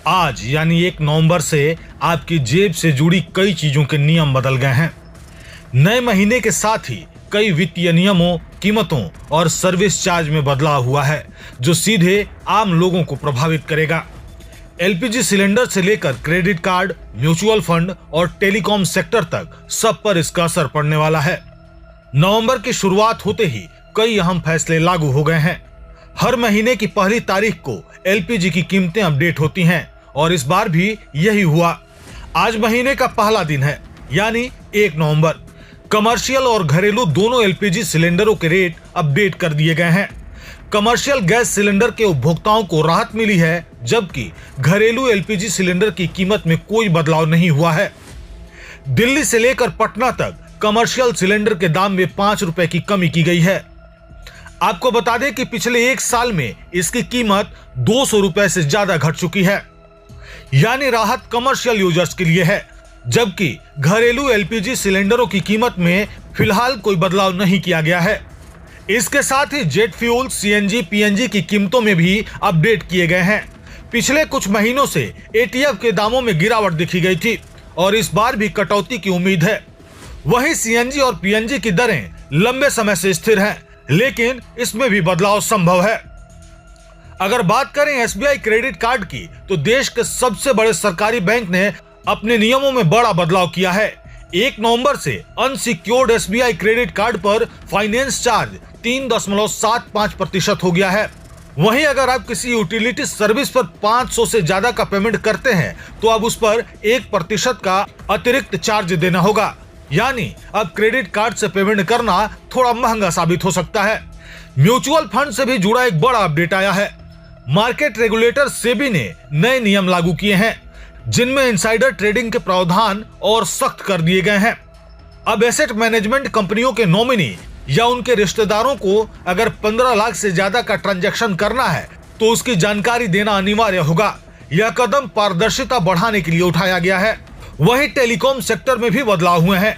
आज यानी 1 नवंबर से आपकी जेब से जुड़ी कई चीजों के नियम बदल गए हैं। नए महीने के साथ ही कई वित्तीय नियमों, कीमतों और सर्विस चार्ज में बदलाव हुआ है, जो सीधे आम लोगों को प्रभावित करेगा। एलपीजी सिलेंडर से लेकर क्रेडिट कार्ड, म्यूचुअल फंड और टेलीकॉम सेक्टर तक सब पर इसका असर पड़ने वाला है। नवंबर की शुरुआत होते ही कई अहम फैसले लागू हो गए हैं। हर महीने की पहली तारीख को एलपीजी की कीमतें अपडेट होती हैं और इस बार भी यही हुआ। आज महीने का पहला दिन है, यानी 1 नवंबर। कमर्शियल और घरेलू दोनों एलपीजी सिलेंडरों के रेट अपडेट कर दिए गए हैं। कमर्शियल गैस सिलेंडर के उपभोक्ताओं को राहत मिली है, जबकि घरेलू एलपीजी सिलेंडर की कीमत में कोई बदलाव नहीं हुआ है। दिल्ली से लेकर पटना तक कमर्शियल सिलेंडर के दाम में 5 रुपए की कमी की गई है। आपको बता दें कि पिछले 1 साल में इसकी कीमत 200 रुपए से ज्यादा घट चुकी है, यानी राहत कमर्शियल यूजर्स के लिए है, जबकि घरेलू एलपीजी सिलेंडरों की कीमत में फिलहाल कोई बदलाव नहीं किया गया है। इसके साथ ही जेट फ्यूल, सीएनजी, पीएनजी की कीमतों में भी अपडेट किए गए हैं। पिछले कुछ महीनों से एटीएफ के दामों में गिरावट दिखी गई थी और इस बार भी कटौती की उम्मीद है। वहीं सीएनजी और पीएनजी की दरें लंबे समय से स्थिर हैं, लेकिन इसमें भी बदलाव संभव है। अगर बात करें एसबीआई क्रेडिट कार्ड की, तो देश के सबसे बड़े सरकारी बैंक ने अपने नियमों में बड़ा बदलाव किया है। 1 नवंबर से अनसिक्योर्ड एसबीआई क्रेडिट कार्ड पर फाइनेंस चार्ज 3.75% हो गया है। वहीं अगर आप किसी यूटिलिटी सर्विस पर 500 से ज्यादा का पेमेंट करते हैं, तो अब उस पर 1% का अतिरिक्त चार्ज देना होगा। यानी अब क्रेडिट कार्ड से पेमेंट करना थोड़ा महंगा साबित हो सकता है। म्यूचुअल फंड से भी जुड़ा एक बड़ा अपडेट आया है। मार्केट रेगुलेटर सेबी ने नए नियम लागू किए हैं, जिनमें इनसाइडर ट्रेडिंग के प्रावधान और सख्त कर दिए गए हैं। अब एसेट मैनेजमेंट कंपनियों के नॉमिनी या उनके रिश्तेदारों को अगर 15 लाख से ज्यादा का ट्रांजैक्शन करना है, तो उसकी जानकारी देना अनिवार्य होगा। यह कदम पारदर्शिता बढ़ाने के लिए उठाया गया है। वहीं टेलीकॉम सेक्टर में भी बदलाव हुए हैं।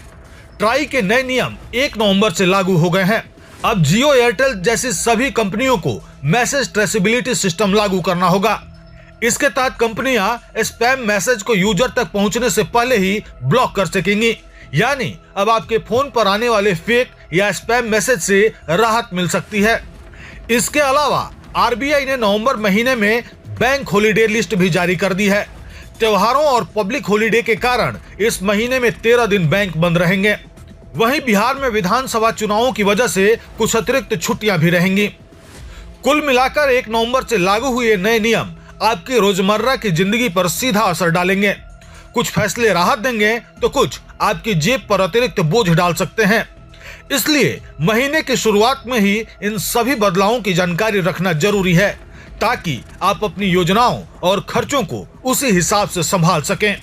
ट्राई के नए नियम 1 नवंबर से लागू हो गए हैं। अब जियो, एयरटेल जैसी सभी कंपनियों को मैसेज ट्रेसेबिलिटी सिस्टम लागू करना होगा। इसके तहत कंपनियां स्पैम मैसेज को यूजर तक पहुंचने से पहले ही ब्लॉक कर सकेंगी। यानी अब आपके फोन पर आने वाले फेक या स्पैम मैसेज से राहत मिल सकती है। इसके अलावा आरबीआई ने नवंबर महीने में बैंक हॉलिडे लिस्ट भी जारी कर दी है। त्योहारों और पब्लिक हॉलिडे के कारण इस महीने में 13 दिन बैंक बंद रहेंगे। वहीं बिहार में विधानसभा चुनावों की वजह से कुछ अतिरिक्त छुट्टियां भी रहेंगी। कुल मिलाकर 1 नवंबर से लागू हुए नए नियम आपकी रोजमर्रा की जिंदगी पर सीधा असर डालेंगे। कुछ फैसले राहत देंगे, तो कुछ आपकी जेब पर अतिरिक्त बोझ डाल सकते हैं। इसलिए महीने की शुरुआत में ही इन सभी बदलावों की जानकारी रखना जरूरी है, ताकि आप अपनी योजनाओं और खर्चों को उसी हिसाब से संभाल सकें।